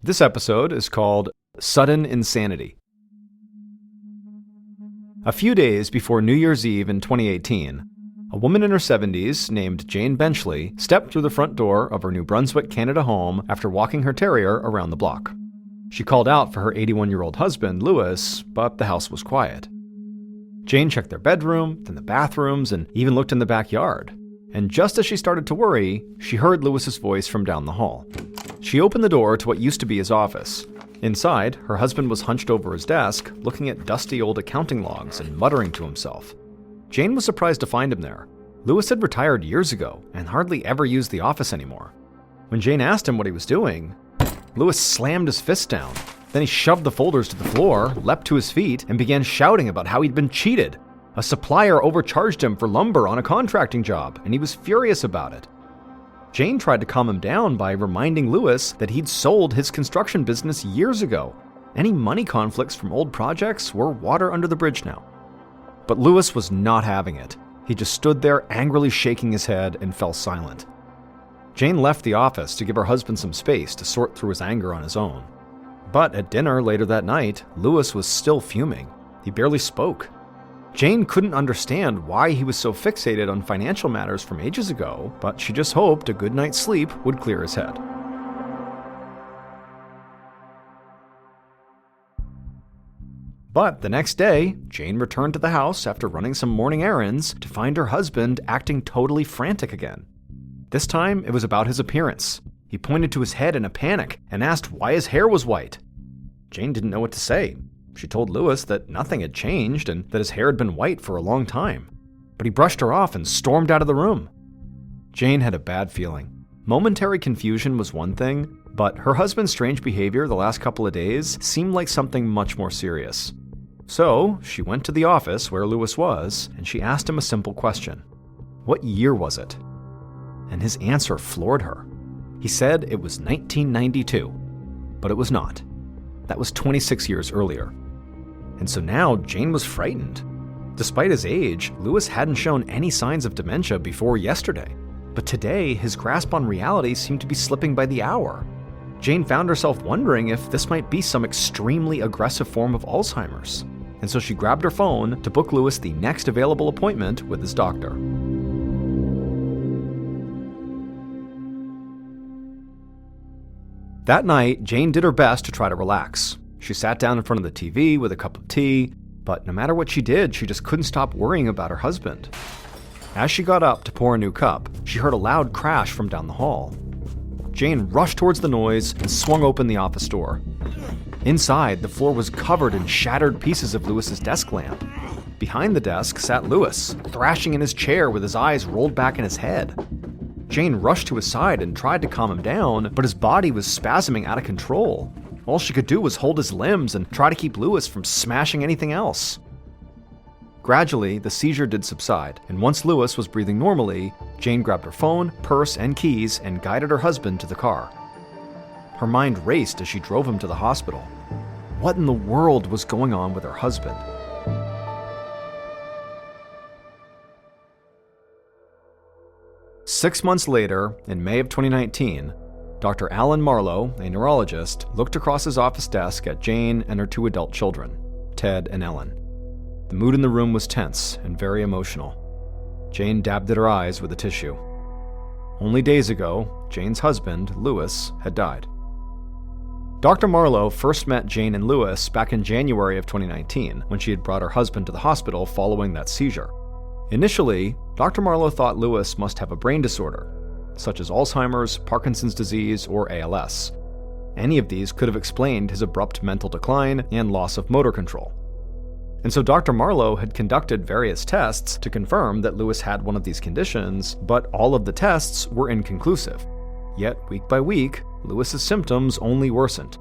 This episode is called Sudden Insanity. A few days before New Year's Eve in 2018, a woman in her 70s named Jane Benchley stepped through the front door of her New Brunswick, Canada home after walking her terrier around the block. She called out for her 81-year-old husband, Louis, but the house was quiet. Jane checked their bedroom, then the bathrooms, and even looked in the backyard. And just as she started to worry, she heard Louis's voice from down the hall. She opened the door to what used to be his office. Inside, her husband was hunched over his desk, looking at dusty old accounting logs and muttering to himself. Jane was surprised to find him there. Louis had retired years ago and hardly ever used the office anymore. When Jane asked him what he was doing, Louis slammed his fist down. Then he shoved the folders to the floor, leapt to his feet, and began shouting about how he'd been cheated. A supplier overcharged him for lumber on a contracting job, and he was furious about it. Jane tried to calm him down by reminding Louis that he'd sold his construction business years ago. Any money conflicts from old projects were water under the bridge now. But Louis was not having it. He just stood there angrily shaking his head and fell silent. Jane left the office to give her husband some space to sort through his anger on his own. But at dinner later that night, Louis was still fuming. He barely spoke. Jane couldn't understand why he was so fixated on financial matters from ages ago, but she just hoped a good night's sleep would clear his head. But the next day, Jane returned to the house after running some morning errands to find her husband acting totally frantic again. This time, it was about his appearance. He pointed to his head in a panic and asked why his hair was white. Jane didn't know what to say. She told Louis that nothing had changed and that his hair had been white for a long time. But he brushed her off and stormed out of the room. Jane had a bad feeling. Momentary confusion was one thing, but her husband's strange behavior the last couple of days seemed like something much more serious. So she went to the office where Louis was and she asked him a simple question. What year was it? And his answer floored her. He said it was 1992, but it was not. That was 26 years earlier. And so now Jane was frightened. Despite his age, Louis hadn't shown any signs of dementia before yesterday. But today, his grasp on reality seemed to be slipping by the hour. Jane found herself wondering if this might be some extremely aggressive form of Alzheimer's. And so she grabbed her phone to book Louis the next available appointment with his doctor. That night, Jane did her best to try to relax. She sat down in front of the TV with a cup of tea, but no matter what she did, she just couldn't stop worrying about her husband. As she got up to pour a new cup, she heard a loud crash from down the hall. Jane rushed towards the noise and swung open the office door. Inside, the floor was covered in shattered pieces of Louis's desk lamp. Behind the desk sat Louis, thrashing in his chair with his eyes rolled back in his head. Jane rushed to his side and tried to calm him down, but his body was spasming out of control. All she could do was hold his limbs and try to keep Louis from smashing anything else. Gradually, the seizure did subside, and once Louis was breathing normally, Jane grabbed her phone, purse, and keys and guided her husband to the car. Her mind raced as she drove him to the hospital. What in the world was going on with her husband? Six months later, in May of 2019, Dr. Alan Marlowe, a neurologist, looked across his office desk at Jane and her two adult children, Ted and Ellen. The mood in the room was tense and very emotional. Jane dabbed at her eyes with a tissue. Only days ago, Jane's husband, Louis, had died. Dr. Marlowe first met Jane and Louis back in January of 2019, when she had brought her husband to the hospital following that seizure. Initially, Dr. Marlowe thought Louis must have a brain disorder, such as Alzheimer's, Parkinson's disease, or ALS. Any of these could have explained his abrupt mental decline and loss of motor control. And so Dr. Marlowe had conducted various tests to confirm that Louis had one of these conditions, but all of the tests were inconclusive. Yet, week by week, Louis's symptoms only worsened.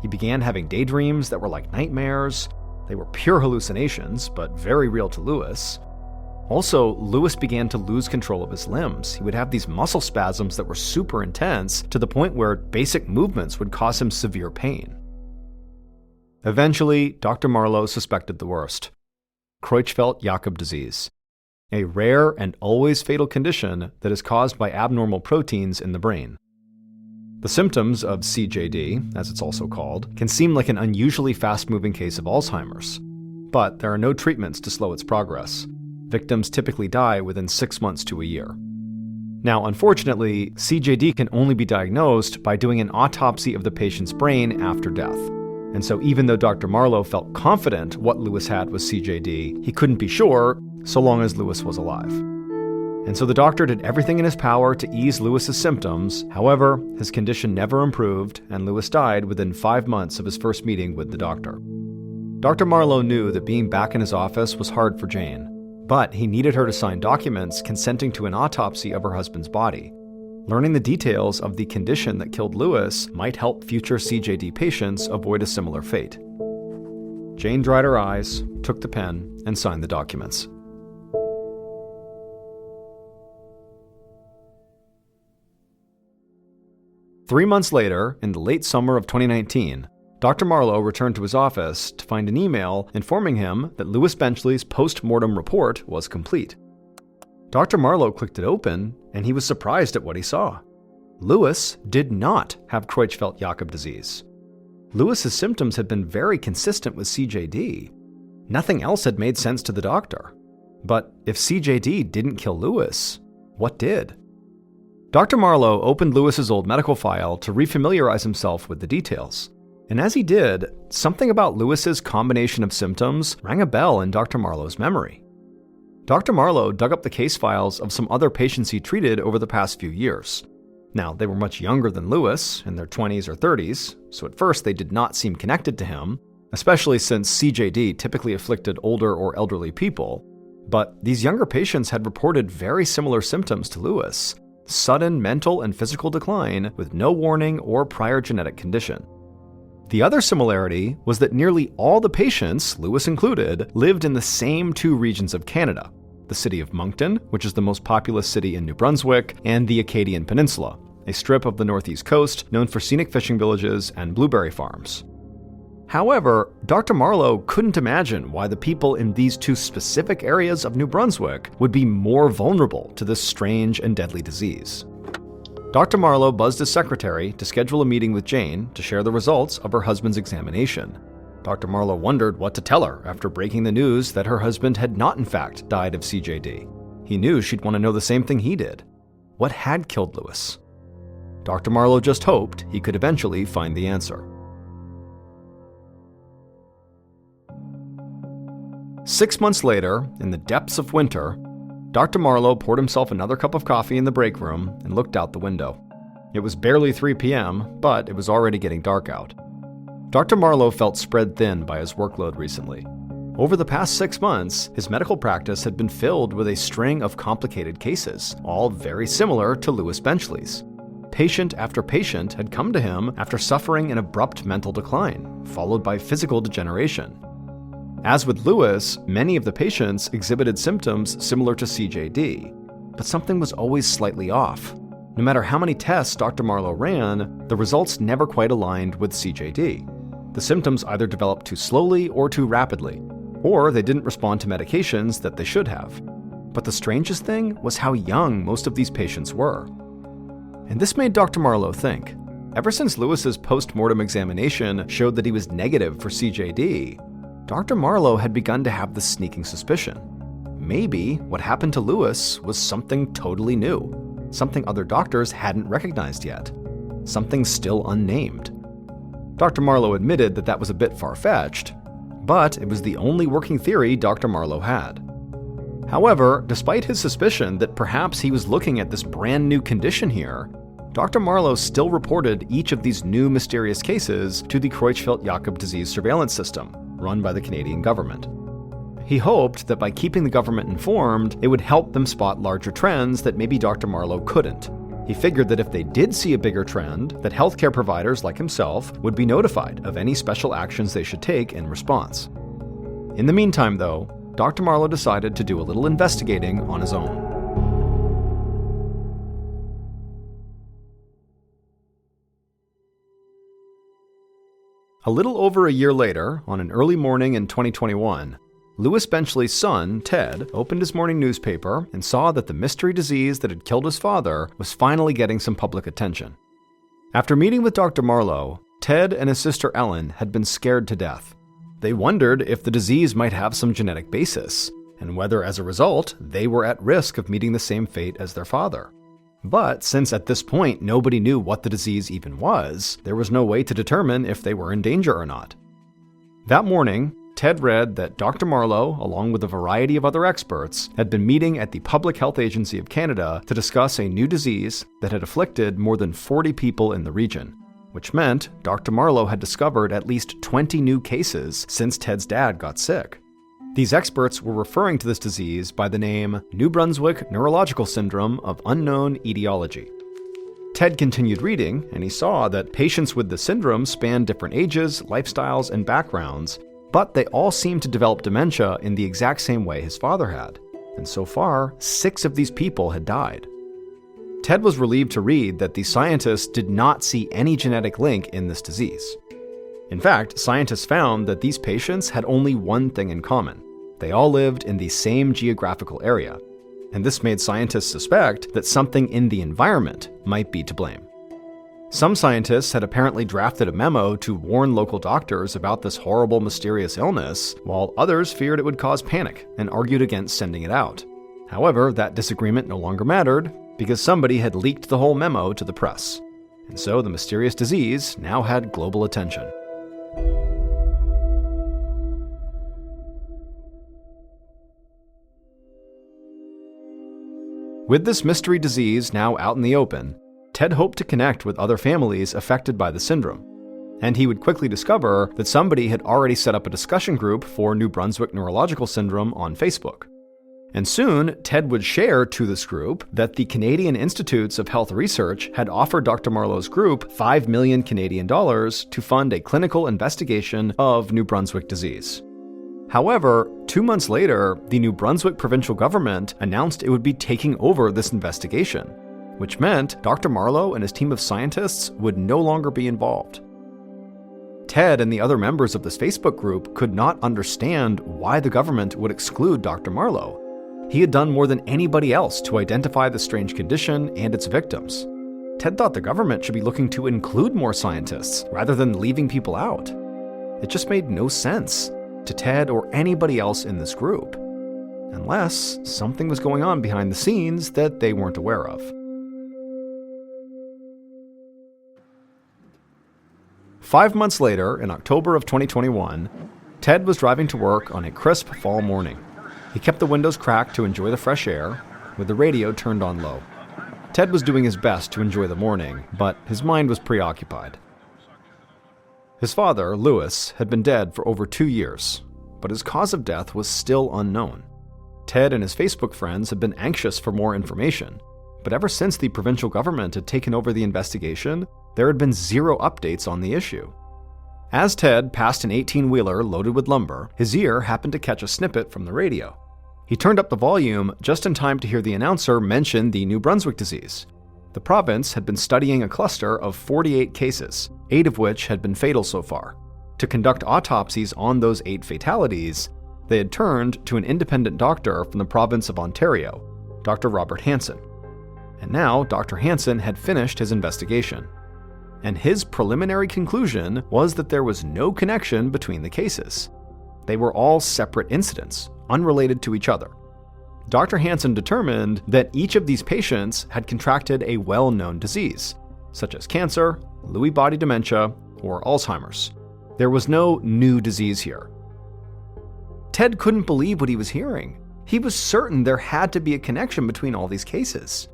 He began having daydreams that were like nightmares. They were pure hallucinations, but very real to Louis. Also, Louis began to lose control of his limbs. He would have these muscle spasms that were super intense to the point where basic movements would cause him severe pain. Eventually, Dr. Marlowe suspected the worst: Creutzfeldt-Jakob Disease, a rare and always fatal condition that is caused by abnormal proteins in the brain. The symptoms of CJD, as it's also called, can seem like an unusually fast-moving case of Alzheimer's. But there are no treatments to slow its progress. Victims typically die within 6 months to a year. Now, unfortunately, CJD can only be diagnosed by doing an autopsy of the patient's brain after death. And so even though Dr. Marlowe felt confident what Lewis had was CJD, he couldn't be sure so long as Lewis was alive. And so the doctor did everything in his power to ease Lewis's symptoms. However, his condition never improved, and Lewis died within 5 months of his first meeting with the doctor. Dr. Marlowe knew that being back in his office was hard for Jane, but he needed her to sign documents consenting to an autopsy of her husband's body. Learning the details of the condition that killed Lewis might help future CJD patients avoid a similar fate. Jane dried her eyes, took the pen, and signed the documents. Three months later, in the late summer of 2019, Dr. Marlowe returned to his office to find an email informing him that Lewis Benchley's post-mortem report was complete. Dr. Marlowe clicked it open, and he was surprised at what he saw. Lewis did not have Creutzfeldt-Jakob disease. Lewis's symptoms had been very consistent with CJD. Nothing else had made sense to the doctor. But if CJD didn't kill Lewis, what did? Dr. Marlowe opened Lewis's old medical file to refamiliarize himself with the details. And as he did, something about Lewis's combination of symptoms rang a bell in Dr. Marlowe's memory. Dr. Marlowe dug up the case files of some other patients he treated over the past few years. Now, they were much younger than Lewis, in their 20s or 30s, so at first they did not seem connected to him, especially since CJD typically afflicted older or elderly people. But these younger patients had reported very similar symptoms to Lewis: sudden mental and physical decline with no warning or prior genetic condition. The other similarity was that nearly all the patients, Lewis included, lived in the same two regions of Canada: the city of Moncton, which is the most populous city in New Brunswick, and the Acadian Peninsula, a strip of the northeast coast known for scenic fishing villages and blueberry farms. However, Dr. Marlowe couldn't imagine why the people in these two specific areas of New Brunswick would be more vulnerable to this strange and deadly disease. Dr. Marlowe buzzed his secretary to schedule a meeting with Jane to share the results of her husband's examination. Dr. Marlowe wondered what to tell her after breaking the news that her husband had not in fact died of CJD. He knew she'd want to know the same thing he did. What had killed Lewis? Dr. Marlowe just hoped he could eventually find the answer. 6 months later, in the depths of winter, Dr. Marlowe poured himself another cup of coffee in the break room and looked out the window. It was barely 3 p.m., but it was already getting dark out. Dr. Marlowe felt spread thin by his workload recently. Over the past 6 months, his medical practice had been filled with a string of complicated cases, all very similar to Lewis Benchley's. Patient after patient had come to him after suffering an abrupt mental decline, followed by physical degeneration. As with Lewis, many of the patients exhibited symptoms similar to CJD, but something was always slightly off. No matter how many tests Dr. Marlowe ran, the results never quite aligned with CJD. The symptoms either developed too slowly or too rapidly, or they didn't respond to medications that they should have. But the strangest thing was how young most of these patients were. And this made Dr. Marlowe think. Ever since Lewis's post-mortem examination showed that he was negative for CJD, Dr. Marlowe had begun to have the sneaking suspicion. Maybe what happened to Lewis was something totally new, something other doctors hadn't recognized yet, something still unnamed. Dr. Marlowe admitted that that was a bit far-fetched, but it was the only working theory Dr. Marlowe had. However, despite his suspicion that perhaps he was looking at this brand new condition here, Dr. Marlowe still reported each of these new mysterious cases to the Creutzfeldt-Jakob Disease surveillance system, run by the Canadian government. He hoped that by keeping the government informed, it would help them spot larger trends that maybe Dr. Marlowe couldn't. He figured that if they did see a bigger trend, that healthcare providers like himself would be notified of any special actions they should take in response. In the meantime, though, Dr. Marlowe decided to do a little investigating on his own. A little over a year later, on an early morning in 2021, Lewis Benchley's son, Ted, opened his morning newspaper and saw that the mystery disease that had killed his father was finally getting some public attention. After meeting with Dr. Marlowe, Ted and his sister Ellen had been scared to death. They wondered if the disease might have some genetic basis, and whether as a result, they were at risk of meeting the same fate as their father. But since at this point nobody knew what the disease even was, there was no way to determine if they were in danger or not. That morning, Ted read that Dr. Marlowe, along with a variety of other experts, had been meeting at the Public Health Agency of Canada to discuss a new disease that had afflicted more than 40 people in the region, which meant Dr. Marlowe had discovered at least 20 new cases since Ted's dad got sick. These experts were referring to this disease by the name New Brunswick Neurological Syndrome of Unknown Etiology. Ted continued reading, and he saw that patients with the syndrome spanned different ages, lifestyles, and backgrounds, but they all seemed to develop dementia in the exact same way his father had. And so far, 6 of these people had died. Ted was relieved to read that the scientists did not see any genetic link in this disease. In fact, scientists found that these patients had only one thing in common. They all lived in the same geographical area, and this made scientists suspect that something in the environment might be to blame. Some scientists had apparently drafted a memo to warn local doctors about this horrible, mysterious illness, while others feared it would cause panic and argued against sending it out. However, that disagreement no longer mattered because somebody had leaked the whole memo to the press, and so the mysterious disease now had global attention. With this mystery disease now out in the open, Ted hoped to connect with other families affected by the syndrome, and he would quickly discover that somebody had already set up a discussion group for New Brunswick Neurological Syndrome on Facebook. And soon, Ted would share to this group that the Canadian Institutes of Health Research had offered Dr. Marlowe's group 5 million Canadian dollars to fund a clinical investigation of New Brunswick disease. However, 2 months later, the New Brunswick provincial government announced it would be taking over this investigation, which meant Dr. Marlowe and his team of scientists would no longer be involved. Ted and the other members of this Facebook group could not understand why the government would exclude Dr. Marlowe. He had done more than anybody else to identify the strange condition and its victims. Ted thought the government should be looking to include more scientists rather than leaving people out. It just made no sense to Ted or anybody else in this group, unless something was going on behind the scenes that they weren't aware of. 5 months later, in October of 2021, Ted was driving to work on a crisp fall morning. He kept the windows cracked to enjoy the fresh air, with the radio turned on low. Ted was doing his best to enjoy the morning, but his mind was preoccupied. His father, Louis, had been dead for over 2 years, but his cause of death was still unknown. Ted and his Facebook friends had been anxious for more information, but ever since the provincial government had taken over the investigation, there had been zero updates on the issue. As Ted passed an 18-wheeler loaded with lumber, his ear happened to catch a snippet from the radio. He turned up the volume just in time to hear the announcer mention the New Brunswick disease. The province had been studying a cluster of 48 cases, 8 of which had been fatal so far. To conduct autopsies on those 8 fatalities, they had turned to an independent doctor from the province of Ontario, Dr. Robert Hansen. And now Dr. Hansen had finished his investigation. And his preliminary conclusion was that there was no connection between the cases. They were all separate incidents, unrelated to each other. Dr. Hansen determined that each of these patients had contracted a well-known disease, such as cancer, Lewy body dementia, or Alzheimer's. There was no new disease here. Ted couldn't believe what he was hearing. He was certain there had to be a connection between all these cases.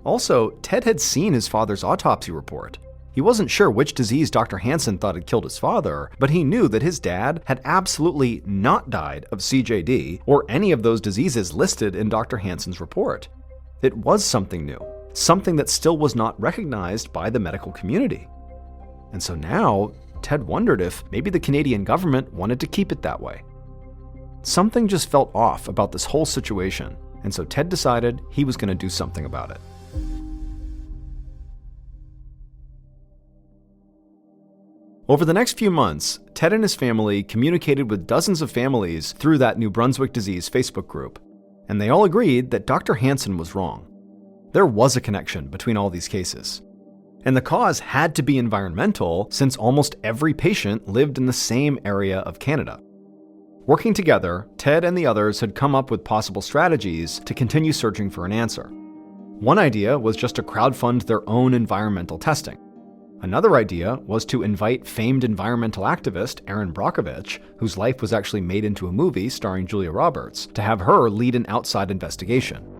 Also, Ted had seen his father's autopsy report. He wasn't sure which disease Dr. Hansen thought had killed his father, but he knew that his dad had absolutely not died of CJD or any of those diseases listed in Dr. Hansen's report. It was something new, something that still was not recognized by the medical community. And so now, Ted wondered if maybe the Canadian government wanted to keep it that way. Something just felt off about this whole situation, and so Ted decided he was going to do something about it. Over the next few months, Ted and his family communicated with dozens of families through that New Brunswick Disease Facebook group, and they all agreed that Dr. Hansen was wrong. There was a connection between all these cases. And the cause had to be environmental, since almost every patient lived in the same area of Canada. Working together, Ted and the others had come up with possible strategies to continue searching for an answer. One idea was just to crowdfund their own environmental testing. Another idea was to invite famed environmental activist Erin Brockovich, whose life was actually made into a movie starring Julia Roberts, to have her lead an outside investigation.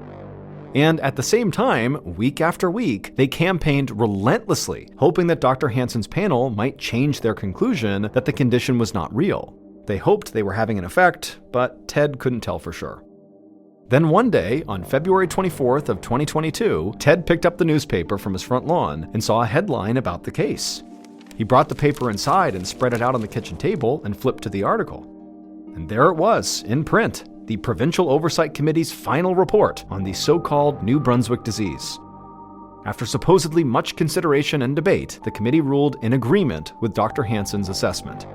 And at the same time, week after week, they campaigned relentlessly, hoping that Dr. Hansen's panel might change their conclusion that the condition was not real. They hoped they were having an effect, but Ted couldn't tell for sure. Then one day, on February 24th of 2022, Ted picked up the newspaper from his front lawn and saw a headline about the case. He brought the paper inside and spread it out on the kitchen table and flipped to the article. And there it was, in print, the Provincial Oversight Committee's final report on the so-called New Brunswick disease. After supposedly much consideration and debate, the committee ruled in agreement with Dr. Hansen's assessment.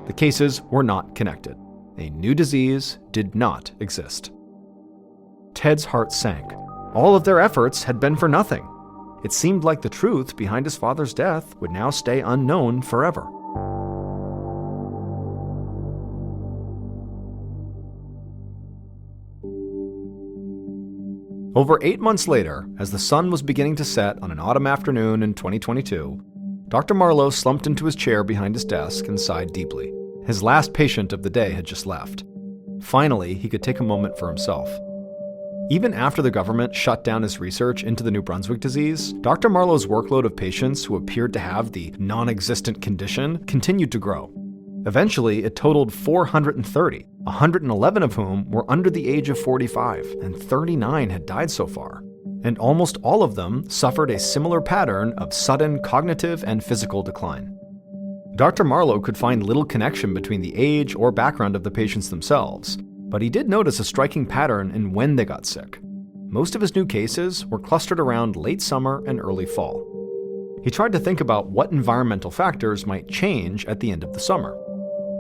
The cases were not connected. A new disease did not exist. Ted's heart sank. All of their efforts had been for nothing. It seemed like the truth behind his father's death would now stay unknown forever. Over 8 months later, as the sun was beginning to set on an autumn afternoon in 2022, Dr. Marlowe slumped into his chair behind his desk and sighed deeply. His last patient of the day had just left. Finally, he could take a moment for himself. Even after the government shut down his research into the New Brunswick disease, Dr. Marlowe's workload of patients who appeared to have the non-existent condition continued to grow. Eventually, it totaled 430, 111 of whom were under the age of 45, and 39 had died so far. And almost all of them suffered a similar pattern of sudden cognitive and physical decline. Dr. Marlowe could find little connection between the age or background of the patients themselves, but he did notice a striking pattern in when they got sick. Most of his new cases were clustered around late summer and early fall. He tried to think about what environmental factors might change at the end of the summer.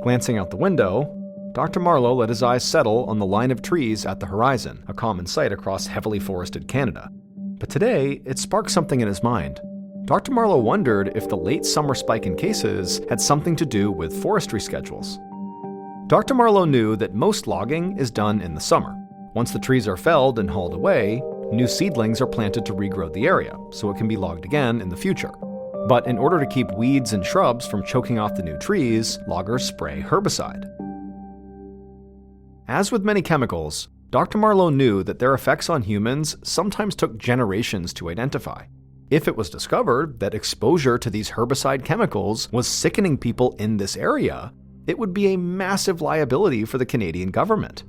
Glancing out the window, Dr. Marlowe let his eyes settle on the line of trees at the horizon, a common sight across heavily forested Canada. But today, it sparked something in his mind. Dr. Marlowe wondered if the late summer spike in cases had something to do with forestry schedules. Dr. Marlowe knew that most logging is done in the summer. Once the trees are felled and hauled away, new seedlings are planted to regrow the area, so it can be logged again in the future. But in order to keep weeds and shrubs from choking off the new trees, loggers spray herbicide. As with many chemicals, Dr. Marlowe knew that their effects on humans sometimes took generations to identify. If it was discovered that exposure to these herbicide chemicals was sickening people in this area, it would be a massive liability for the Canadian government.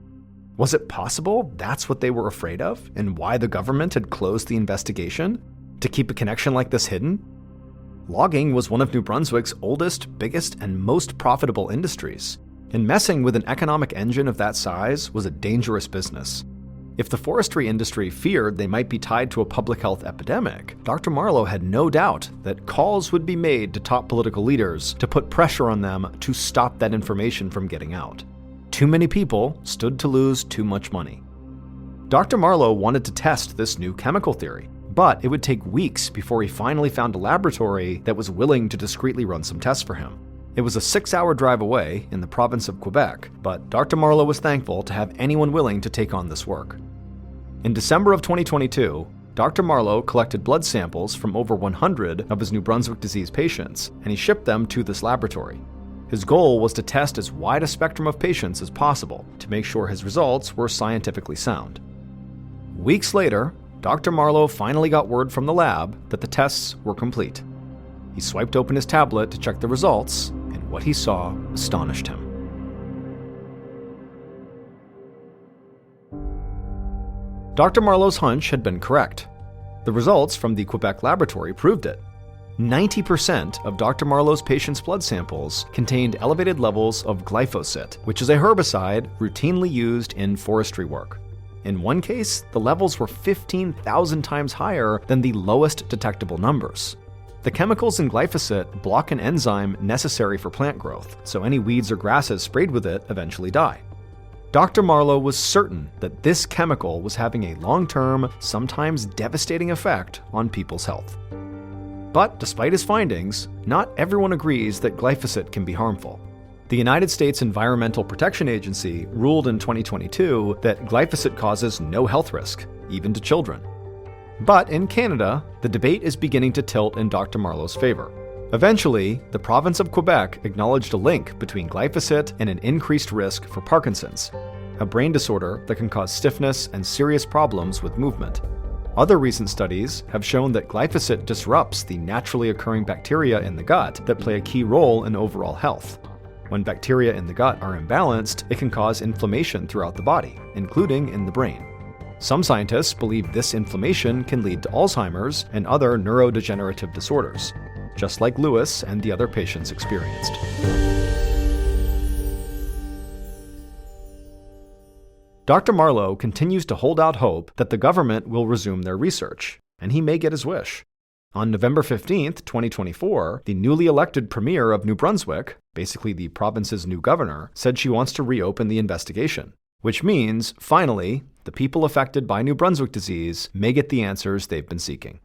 Was it possible that's what they were afraid of, and why the government had closed the investigation? To keep a connection like this hidden? Logging was one of New Brunswick's oldest, biggest, and most profitable industries, and messing with an economic engine of that size was a dangerous business. If the forestry industry feared they might be tied to a public health epidemic, Dr. Marlowe had no doubt that calls would be made to top political leaders to put pressure on them to stop that information from getting out. Too many people stood to lose too much money. Dr. Marlowe wanted to test this new chemical theory, but it would take weeks before he finally found a laboratory that was willing to discreetly run some tests for him. It was a 6-hour drive away in the province of Quebec, but Dr. Marlowe was thankful to have anyone willing to take on this work. In December of 2022, Dr. Marlowe collected blood samples from over 100 of his New Brunswick disease patients, and he shipped them to this laboratory. His goal was to test as wide a spectrum of patients as possible to make sure his results were scientifically sound. Weeks later, Dr. Marlowe finally got word from the lab that the tests were complete. He swiped open his tablet to check the results, and what he saw astonished him. Dr. Marlowe's hunch had been correct. The results from the Quebec laboratory proved it. 90% of Dr. Marlowe's patients' blood samples contained elevated levels of glyphosate, which is a herbicide routinely used in forestry work. In one case, the levels were 15,000 times higher than the lowest detectable numbers. The chemicals in glyphosate block an enzyme necessary for plant growth, so any weeds or grasses sprayed with it eventually die. Dr. Marlowe was certain that this chemical was having a long-term, sometimes devastating effect on people's health. But despite his findings, not everyone agrees that glyphosate can be harmful. The United States Environmental Protection Agency ruled in 2022 that glyphosate causes no health risk, even to children. But in Canada, the debate is beginning to tilt in Dr. Marleau's favor. Eventually, the province of Quebec acknowledged a link between glyphosate and an increased risk for Parkinson's, a brain disorder that can cause stiffness and serious problems with movement. Other recent studies have shown that glyphosate disrupts the naturally occurring bacteria in the gut that play a key role in overall health. When bacteria in the gut are imbalanced, it can cause inflammation throughout the body, including in the brain. Some scientists believe this inflammation can lead to Alzheimer's and other neurodegenerative disorders, just like Lewis and the other patients experienced. Dr. Marleau continues to hold out hope that the government will resume their research, and he may get his wish. On November 15, 2024, the newly elected premier of New Brunswick, basically the province's new governor, said she wants to reopen the investigation, which means, finally, the people affected by New Brunswick disease may get the answers they've been seeking.